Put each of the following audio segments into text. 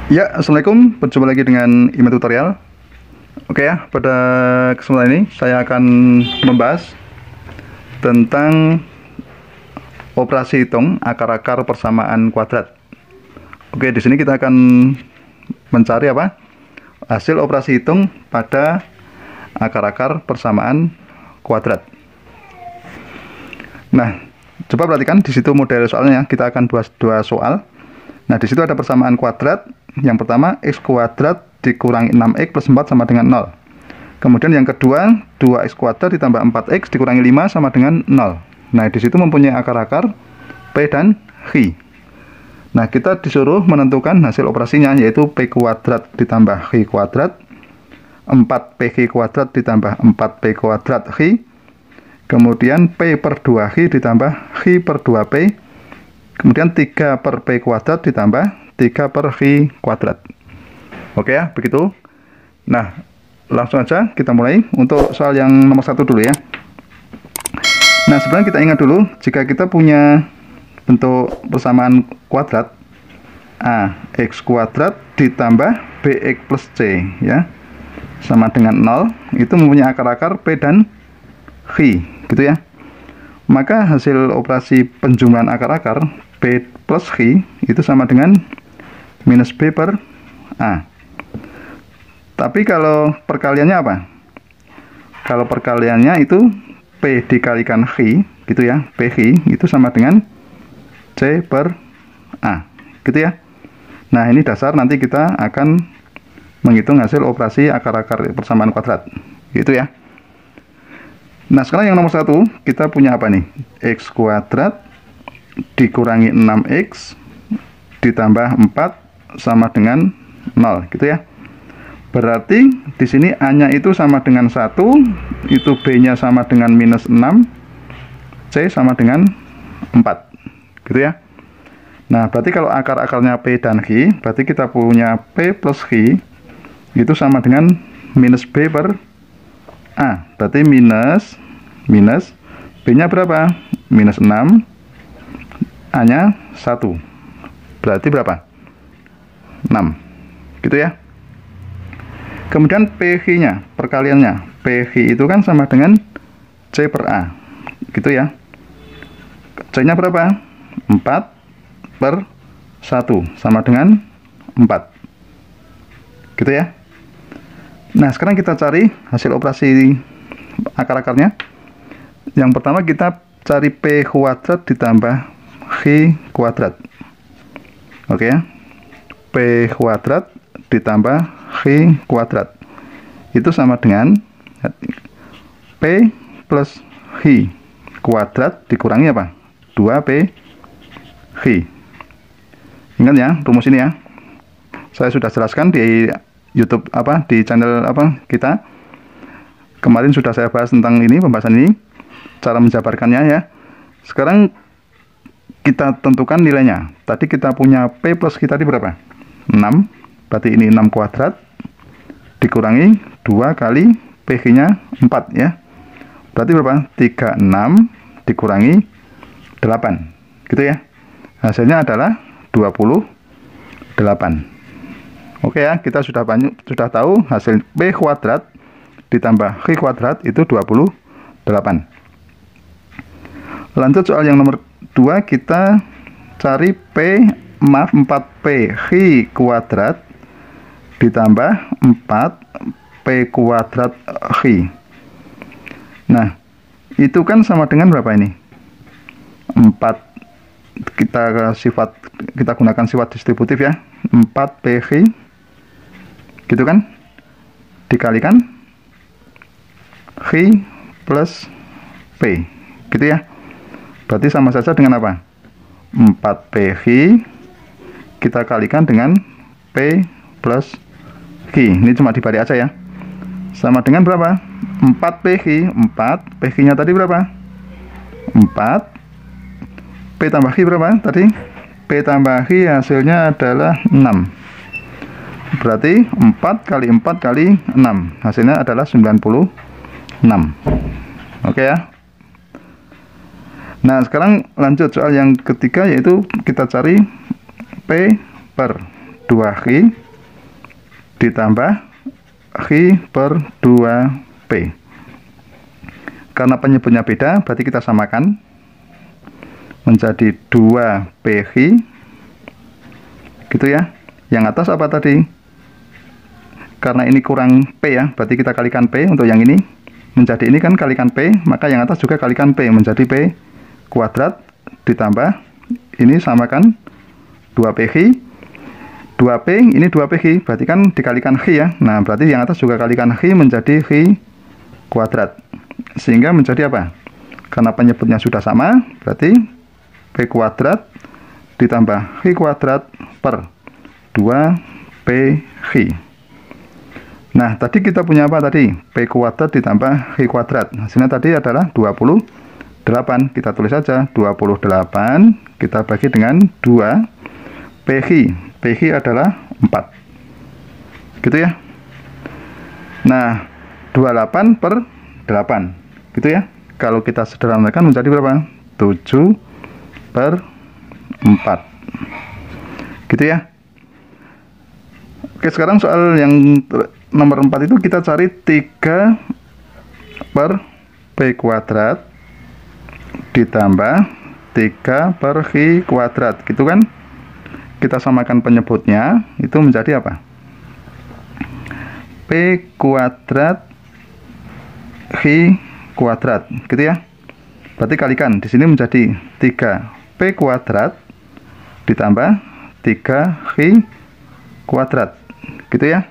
Ya, Assalamualaikum. Berjumpa lagi dengan Iman Tutorial. Oke ya, pada kesempatan ini saya akan membahas tentang operasi hitung akar-akar persamaan kuadrat. Oke, di sini kita akan mencari apa? Hasil operasi hitung pada akar-akar persamaan kuadrat. Nah, coba perhatikan di situ model soalnya. Kita akan buat dua soal. Nah, di situ ada persamaan kuadrat. Yang pertama, x kuadrat dikurangi 6x plus 4 sama dengan 0. Kemudian yang kedua, 2x kuadrat ditambah 4x dikurangi 5 sama dengan 0. Nah, di situ mempunyai akar-akar P dan Q. Nah, kita disuruh menentukan hasil operasinya, yaitu P kuadrat ditambah Q kuadrat, 4PQ kuadrat ditambah 4P kuadrat Q, kemudian P per 2Q ditambah Q per 2P, kemudian 3 per P kuadrat ditambah 3 per Q kuadrat. Oke ya, begitu. Nah, langsung aja kita mulai untuk soal yang nomor 1 dulu ya. Nah, sebenarnya kita ingat dulu, jika kita punya bentuk persamaan kuadrat ax kuadrat ditambah bx plus c ya, sama dengan 0, itu mempunyai akar-akar P dan Q, gitu ya. Maka hasil operasi penjumlahan akar-akar P plus Q itu sama dengan minus B per A. Tapi kalau perkaliannya apa? Kalau perkaliannya itu P dikalikan Q, gitu ya, PQ itu sama dengan C per A, gitu ya. Nah, ini dasar nanti kita akan menghitung hasil operasi akar-akar persamaan kuadrat, gitu ya. Nah, sekarang yang nomor 1 kita punya apa nih? X kuadrat dikurangi 6x ditambah 4 sama dengan 0, gitu ya. Berarti di sini A-nya itu sama dengan 1, itu B-nya sama dengan minus 6, C sama dengan 4, gitu ya. Nah, berarti kalau akar-akarnya P dan Q, berarti kita punya P plus Q itu sama dengan minus B per A. Berarti minus B-nya berapa? Minus 6, A-nya 1. Berarti berapa? 6, gitu ya. Kemudian PQ-nya, perkaliannya, PQ itu kan sama dengan C per A, gitu ya. C-nya berapa? 4 per 1 sama dengan 4, gitu ya. Nah, sekarang kita cari hasil operasi akar-akarnya. Yang pertama kita cari P kuadrat ditambah Q kuadrat. Oke ya. P kuadrat ditambah Q kuadrat itu sama dengan P plus Q kuadrat dikurangi apa? 2P Q. Ingat ya rumus ini ya. Saya sudah jelaskan di YouTube di channel kita. Kemarin sudah saya bahas tentang ini, pembahasan ini, cara menjabarkannya ya. Sekarang kita tentukan nilainya. Tadi kita punya P plus Q tadi berapa? 6. Berarti ini 6 kuadrat dikurangi 2 kali PQ-nya 4 ya. Berarti berapa? 36 dikurangi 8. Gitu ya. Hasilnya adalah 28. Oke ya, kita sudah tahu hasil P kuadrat ditambah Q kuadrat itu 28. Lanjut soal yang nomor 2, kita cari 4P Q kuadrat ditambah 4P kuadrat Q. Nah, itu kan sama dengan berapa ini? 4, kita gunakan sifat distributif ya. 4PQ, gitu kan? Dikalikan Q plus P, gitu ya. Berarti sama saja dengan apa? 4PQ kita kalikan dengan P plus Q. Ini cuma dibalik aja ya. Sama dengan berapa? 4PQ, 4 PQ-nya tadi berapa? 4. P tambah Q berapa tadi? P tambah Q hasilnya adalah 6. Berarti 4 kali 4 kali 6 hasilnya adalah 96. Oke ya. Nah, sekarang lanjut soal yang ketiga, yaitu kita cari P per 2Q ditambah Q per 2P. Karena penyebutnya beda, berarti kita samakan menjadi 2PQ, gitu ya. Yang atas apa tadi? Karena ini kurang P ya, berarti kita kalikan P untuk yang ini. Menjadi ini kan kalikan P, maka yang atas juga kalikan P, menjadi P kuadrat ditambah ini samakan 2PQ. 2P ini 2PQ, berarti kan dikalikan Q ya. Nah, berarti yang atas juga kalikan Q menjadi Q kuadrat. Sehingga menjadi apa? Karena penyebutnya sudah sama, berarti P kuadrat ditambah Q kuadrat per 2PQ. Nah, tadi kita punya apa tadi? P kuadrat ditambah Q kuadrat. Hasilnya tadi adalah 28. Kita tulis saja 28, kita bagi dengan 2 PQ. PQ adalah 4. Gitu ya. Nah, 28 per 8. Gitu ya. Kalau kita sederhanakan menjadi berapa? 7 per 4. Gitu ya. Oke, sekarang soal yang nomor 4 itu kita cari 3 per P kuadrat ditambah 3 per Q kuadrat, gitu kan. Kita samakan penyebutnya, itu menjadi apa? P kuadrat Q kuadrat, gitu ya. Berarti kalikan, di sini menjadi 3P kuadrat ditambah 3Q kuadrat, gitu ya.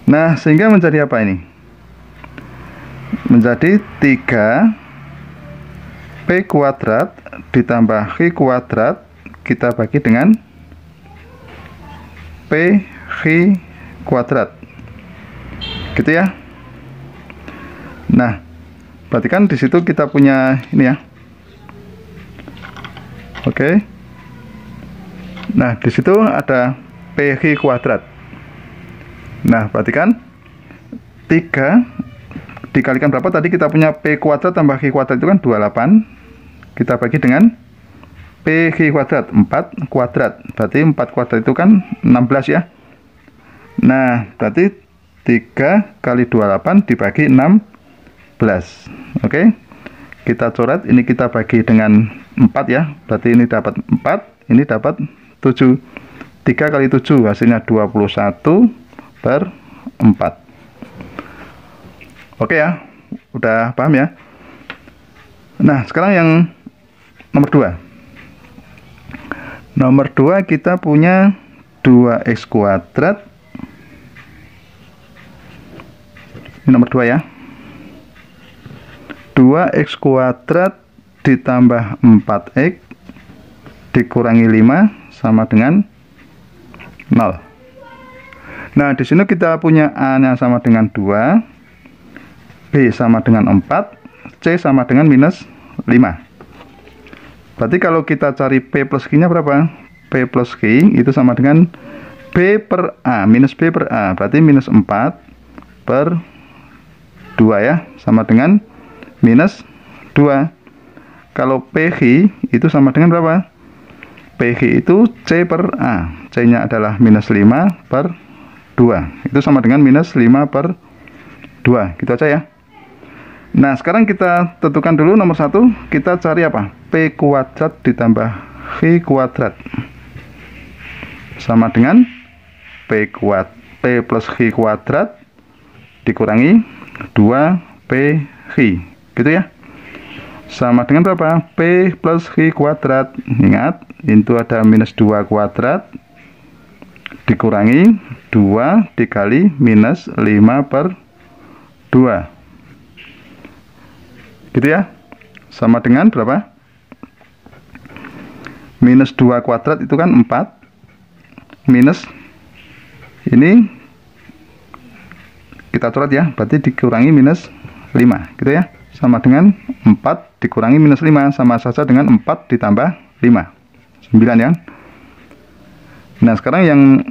Nah, sehingga menjadi apa ini? Menjadi 3P kuadrat ditambah Q kuadrat, kita bagi dengan PQ kuadrat, gitu ya. Nah, berarti kan di situ kita punya ini ya. Oke. Nah, di situ ada PQ kuadrat. Nah, berarti kan 3 dikalikan berapa tadi? Kita punya P kuadrat tambah Q kuadrat itu kan 28. Kita bagi dengan PQ kuadrat, 4 kuadrat. Berarti 4 kuadrat itu kan 16 ya. Nah, berarti 3 kali 28 dibagi 16. Oke. Kita coret, ini kita bagi dengan 4 ya. Berarti ini dapat 4, ini dapat 7. 3 kali 7 hasilnya 21 per 4. Oke ya. Udah paham ya? Nah, sekarang yang nomor 2. Nomor 2 kita punya 2x kuadrat. Ini nomor 2 ya. 2x kuadrat ditambah 4x dikurangi 5 sama dengan 0. Nah, di sini kita punya A-nya sama dengan 2, B sama dengan 4, C sama dengan minus 5. Berarti kalau kita cari P plus Q-nya berapa? P plus Q itu sama dengan B per A, minus B per A. Berarti minus 4 per 2 ya, sama dengan minus 2. Kalau PQ itu sama dengan berapa? PQ itu C per A. C-nya adalah minus 5 per 2. Itu sama dengan minus 5 per 2. Gitu aja ya. Nah, sekarang kita tentukan dulu nomor 1. Kita cari apa? P kuadrat ditambah Q kuadrat sama dengan P plus Q kuadrat dikurangi 2PQ, gitu ya. Sama dengan berapa? P plus Q kuadrat. Ingat, itu ada minus 2 kuadrat dikurangi 2 dikali minus 5 per 2, gitu ya. Sama dengan berapa? Minus 2 kuadrat itu kan 4, minus ini kita coret ya, berarti dikurangi minus 5, gitu ya. Sama dengan 4 dikurangi minus 5, sama saja dengan 4 ditambah 5, 9 ya. Nah, sekarang yang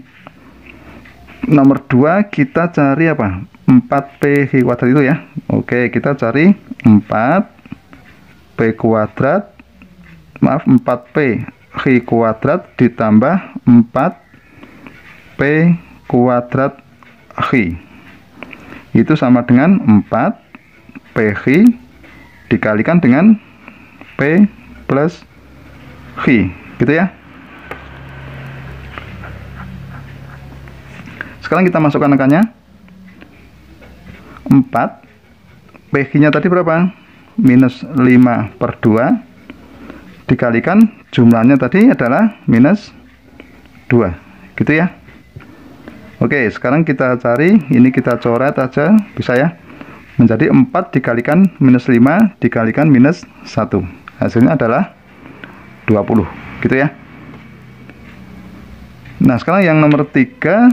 nomor 2 kita cari apa? 4P kuadrat itu ya. Oke, kita cari 4P kuadrat, maaf, 4P Q kuadrat ditambah 4 P kuadrat X itu sama dengan 4 PX dikalikan dengan P plus X, gitu ya. Sekarang kita masukkan angkanya. 4 PX nya tadi berapa? Minus 5 per 2 dikalikan jumlahnya tadi adalah minus 2, gitu ya. Oke, sekarang kita cari, ini kita coret aja, bisa ya. Menjadi 4 dikalikan minus 5 dikalikan minus 1. Hasilnya adalah 20, gitu ya. Nah, sekarang yang nomor 3,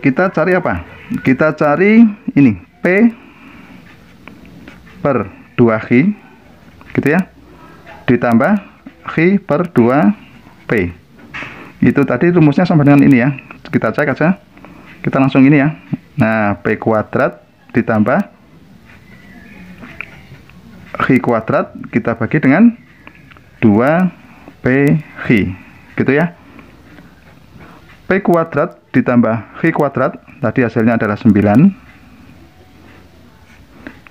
kita cari apa? Kita cari ini, P per 2X, gitu ya. Ditambah X per 2P. Itu tadi rumusnya sama dengan ini ya. Kita cek aja. Kita langsung ini ya. Nah, P kuadrat ditambah X kuadrat kita bagi dengan 2PX, gitu ya. P kuadrat ditambah X kuadrat tadi hasilnya adalah 9.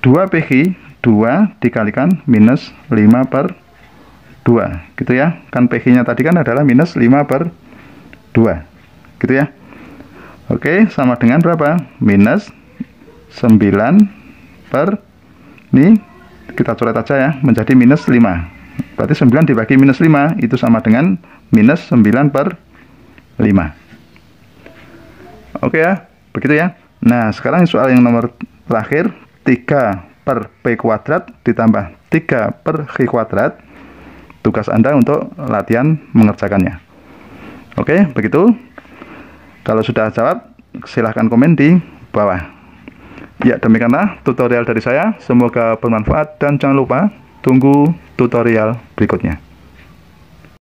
2PX 2 dikalikan minus 5 per 2, gitu ya. Kan PX nya tadi kan adalah minus 5 per 2, gitu ya. Oke, sama dengan berapa? Minus 9 per, ini kita coret aja ya, menjadi minus 5. Berarti 9 dibagi minus 5 itu sama dengan minus 9 per 5. Oke ya, begitu ya. Nah, sekarang soal yang nomor terakhir, 3 per P kuadrat ditambah 3 per X kuadrat. Tugas Anda untuk latihan mengerjakannya. Oke, begitu. Kalau sudah jawab, silahkan komen di bawah. Ya, demikianlah tutorial dari saya. Semoga bermanfaat dan jangan lupa tunggu tutorial berikutnya.